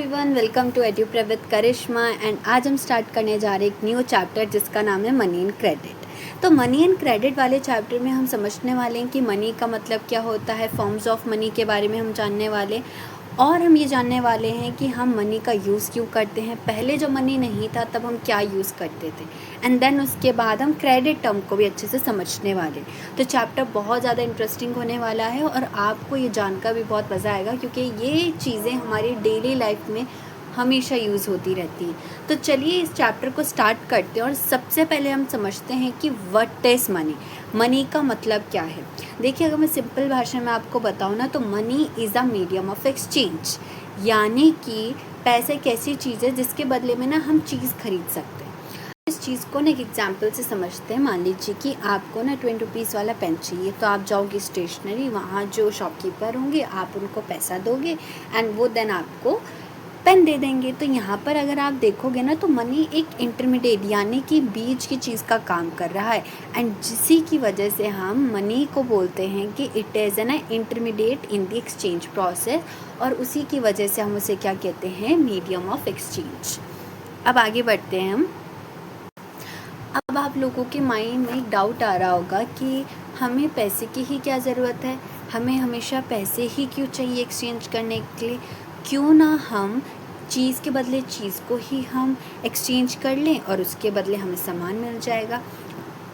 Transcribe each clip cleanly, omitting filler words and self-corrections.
Everyone, welcome to Edupre with Karishma. And आज हम start करने जा रहे हैं एक न्यू चैप्टर जिसका नाम है मनी एंड क्रेडिट। तो मनी एंड क्रेडिट वाले चैप्टर में हम समझने वाले हैं कि मनी का मतलब क्या होता है, फॉर्म्स ऑफ मनी के बारे में हम जानने वाले, और हम ये जानने वाले हैं कि हम मनी का यूज़ क्यों करते हैं, पहले जो मनी नहीं था तब हम क्या यूज़ करते थे, एंड देन उसके बाद हम क्रेडिट टर्म को भी अच्छे से समझने वाले। तो चैप्टर बहुत ज़्यादा इंटरेस्टिंग होने वाला है और आपको ये जानकर भी बहुत मज़ा आएगा क्योंकि ये चीज़ें हमारी डेली लाइफ में हमेशा यूज़ होती रहती हैं। तो चलिए इस चैप्टर को स्टार्ट करते हैं और सबसे पहले हम समझते हैं कि व्हाट इज़ मनी, मनी का मतलब क्या है। देखिए, अगर मैं सिंपल भाषा में आपको बताऊँ ना, तो money is a medium of exchange, यानी कि पैसे एक ऐसी चीज़ है जिसके बदले में ना हम चीज़ खरीद सकते हैं। इस चीज़ को ना एक एग्जाम्पल से समझते हैं। मान लीजिए कि आपको ना 20 रुपीज़ वाला पेन चाहिए, तो आप जाओगे स्टेशनरी, वहाँ जो शॉपकीपर होंगे आप उनको पैसा दोगे एंड वो देन आपको पेन दे देंगे। तो यहाँ पर अगर आप देखोगे ना, तो मनी एक इंटरमीडिएट यानी कि बीच की चीज़ का काम कर रहा है, एंड जिसी की वजह से हम मनी को बोलते हैं कि it is an intermediate in the exchange process, और उसी की वजह से हम उसे क्या कहते हैं, मीडियम ऑफ एक्सचेंज। अब आगे बढ़ते हैं हम। अब आप लोगों के माइंड में एक डाउट आ रहा होगा कि हमें पैसे की ही क्या ज़रूरत है, हमें हमेशा पैसे ही क्यों चाहिए एक्सचेंज करने के लिए, क्यों ना हम चीज़ के बदले चीज़ को ही हम एक्सचेंज कर लें और उसके बदले हमें सामान मिल जाएगा।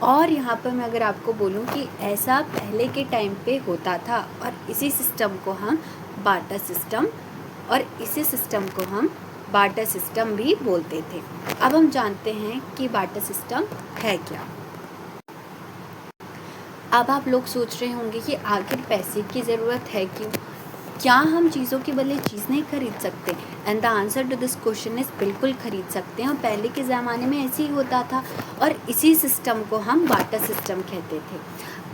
और यहाँ पर मैं अगर आपको बोलूँ कि ऐसा पहले के टाइम पे होता था, और इसी सिस्टम को हम बार्टर सिस्टम बार्टर सिस्टम भी बोलते थे। अब हम जानते हैं कि बार्टर सिस्टम है क्या। अब आप लोग सोच रहे होंगे कि आखिर पैसे की ज़रूरत है क्यों, क्या हम चीज़ों के बदले चीज़ नहीं खरीद सकते? And the answer to this question is बिल्कुल खरीद सकते हैं, और पहले के ज़माने में ऐसे ही होता था, और इसी सिस्टम को हम बार्टर सिस्टम कहते थे।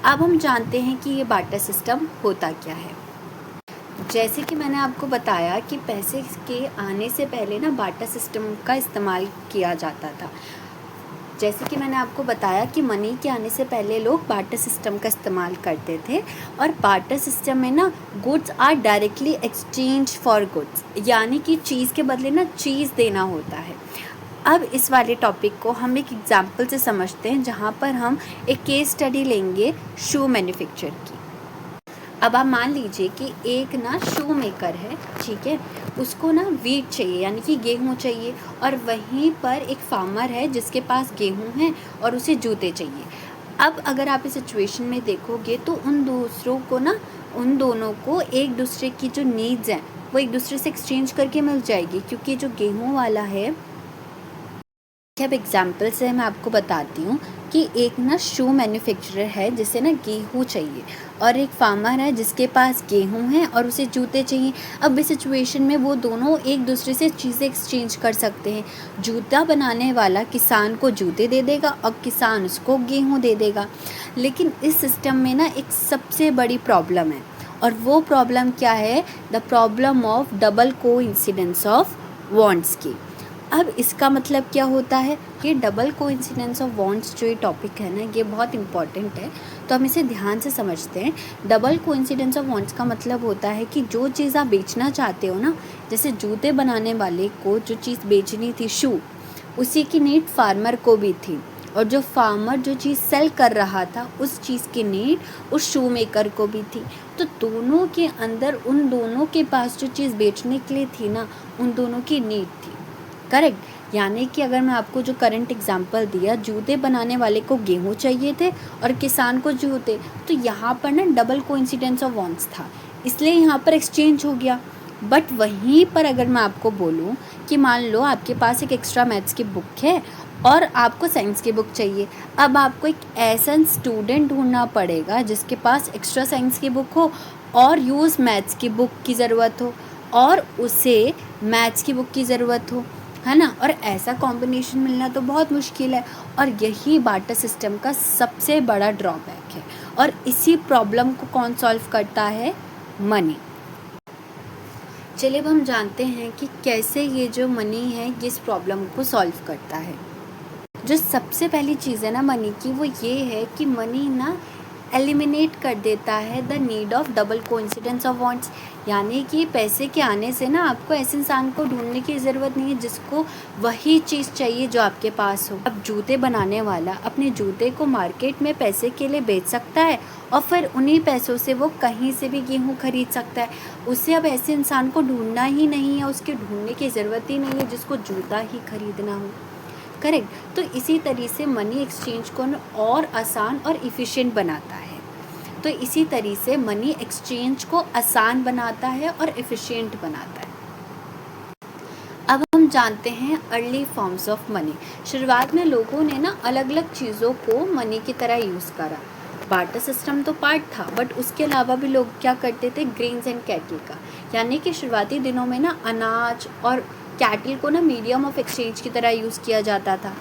अब हम जानते हैं कि ये बार्टर सिस्टम होता क्या है। जैसे कि मैंने आपको बताया कि पैसे के आने से पहले ना बार्टर सिस्टम का इस्तेमाल किया जाता था। जैसे कि मैंने आपको बताया कि मनी के आने से पहले लोग बार्टर सिस्टम का इस्तेमाल करते थे, और बार्टर सिस्टम में ना goods are directly exchange for goods, यानी कि चीज़ के बदले ना चीज़ देना होता है। अब इस वाले टॉपिक को हम एक एग्जांपल से समझते हैं, जहाँ पर हम एक केस स्टडी लेंगे शू मैन्युफैक्चर की। अब आप मान लीजिए कि एक ना शू मेकर है, ठीक है, उसको ना वीट चाहिए यानी कि गेहूँ चाहिए, और वहीं पर एक फार्मर है जिसके पास गेहूँ है और उसे जूते चाहिए। अब अगर आप इस सिचुएशन में देखोगे तो उन दोनों को एक दूसरे की जो नीड्स हैं वो एक दूसरे से एक्सचेंज करके मिल जाएगी, क्योंकि जो गेहूँ वाला है, अब एग्जाम्पल से मैं आपको बताती हूँ कि एक ना शू मैन्युफैक्चरर है जिसे ना गेहूँ चाहिए, और एक फार्मर है जिसके पास गेहूँ है और उसे जूते चाहिए। अब इस सिचुएशन में वो दोनों एक दूसरे से चीज़ें एक्सचेंज कर सकते हैं। जूता बनाने वाला किसान को जूते दे देगा और किसान उसको गेहूँ दे देगा। लेकिन इस सिस्टम में ना एक सबसे बड़ी प्रॉब्लम है, और वो प्रॉब्लम क्या है, the problem of double coincidence of wants की। अब इसका मतलब क्या होता है, ये डबल कोइंसिडेंस ऑफ वांट्स जो ये टॉपिक है ना, ये बहुत इंपॉर्टेंट है, तो हम इसे ध्यान से समझते हैं। डबल कोइंसिडेंस ऑफ वांट्स का मतलब होता है कि जो चीज़ आप बेचना चाहते हो ना, जैसे जूते बनाने वाले को जो चीज़ बेचनी थी शू, उसी की नीड फार्मर को भी थी, और जो फार्मर जो चीज़ सेल कर रहा था उस चीज़ की नीड उस शू मेकर को भी थी। तो दोनों के अंदर उन दोनों के पास जो चीज़ बेचने के लिए थी ना, उन दोनों की नीड थी। करेक्ट, यानी कि अगर मैं आपको जो करंट एग्जांपल दिया, जूते बनाने वाले को गेहूँ चाहिए थे और किसान को जूते, तो यहाँ पर ना डबल कोइंसिडेंस ऑफ वांट्स था, इसलिए यहाँ पर एक्सचेंज हो गया। बट वहीं पर अगर मैं आपको बोलूँ कि मान लो आपके पास एक एक्स्ट्रा मैथ्स की बुक है और आपको साइंस की बुक चाहिए, अब आपको एक ऐसा स्टूडेंट ढूंढना पड़ेगा जिसके पास एक्स्ट्रा साइंस की बुक हो और यूज़ मैथ्स की बुक की ज़रूरत हो, और उसे मैथ्स की बुक की ज़रूरत हो, है ना। और ऐसा कॉम्बिनेशन मिलना तो बहुत मुश्किल है, और यही बार्टर सिस्टम का सबसे बड़ा ड्रॉबैक है। और इसी प्रॉब्लम को कौन सॉल्व करता है, मनी। चलिए अब हम जानते हैं कि कैसे ये जो मनी है ये इस प्रॉब्लम को सॉल्व करता है। जो सबसे पहली चीज़ है ना मनी की, वो ये है कि मनी ना एलिमिनेट कर देता है the need of double coincidence of wants, यानी कि पैसे के आने से ना आपको ऐसे इंसान को ढूंढने की ज़रूरत नहीं है जिसको वही चीज़ चाहिए जो आपके पास हो। अब जूते बनाने वाला अपने जूते को मार्केट में पैसे के लिए बेच सकता है और फिर उन्हीं पैसों से वो कहीं से भी गेहूँ खरीद सकता है। उसे अब ऐसे इंसान को ढूंढना ही नहीं है, उसके ढूंढने की ज़रूरत ही नहीं है जिसको जूता ही खरीदना हो। करेक्ट। तो इसी तरीके से मनी एक्सचेंज को और आसान और इफ़िशिएंट बनाता है। तो इसी तरीके से मनी एक्सचेंज को आसान बनाता है और इफ़िशिएंट बनाता है। अब हम जानते हैं अर्ली फॉर्म्स ऑफ मनी। शुरुआत में लोगों ने ना अलग अलग चीज़ों को मनी की तरह यूज़ करा। बार्टर सिस्टम तो पार्ट था, बट उसके अलावा भी लोग क्या करते थे, ग्रेन्स एंड कैटल का, यानी कि शुरुआती दिनों में ना अनाज और कैटल को ना मीडियम ऑफ एक्सचेंज की तरह यूज़ किया जाता था।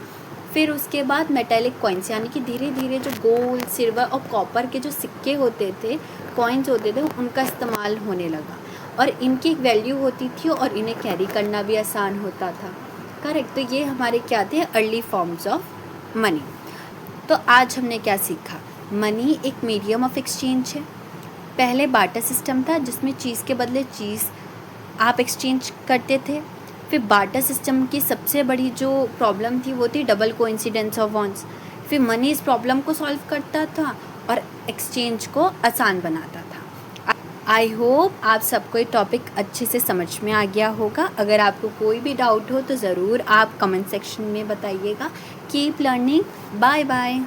फिर उसके बाद मेटेलिक कॉइन्स, यानी कि धीरे धीरे जो गोल्ड, सिल्वर और कॉपर के जो सिक्के होते थे, कॉइन्स होते थे, उनका इस्तेमाल होने लगा और इनकी एक वैल्यू होती थी और इन्हें कैरी करना भी आसान होता था। करेक्ट। तो ये हमारे क्या थे, अर्ली फॉर्म्स ऑफ मनी। तो आज हमने क्या सीखा, मनी एक मीडियम ऑफ एक्सचेंज है। पहले बार्टर सिस्टम था जिसमें चीज़ के बदले चीज़ आप एक्सचेंज करते थे। फिर बार्टर सिस्टम की सबसे बड़ी जो प्रॉब्लम थी वो थी डबल कोइंसिडेंस ऑफ वांट्स। फिर मनी इस प्रॉब्लम को सॉल्व करता था और एक्सचेंज को आसान बनाता था। आई होप आप सबको ये टॉपिक अच्छे से समझ में आ गया होगा। अगर आपको कोई भी डाउट हो तो ज़रूर आप कमेंट सेक्शन में बताइएगा। Keep learning. Bye bye.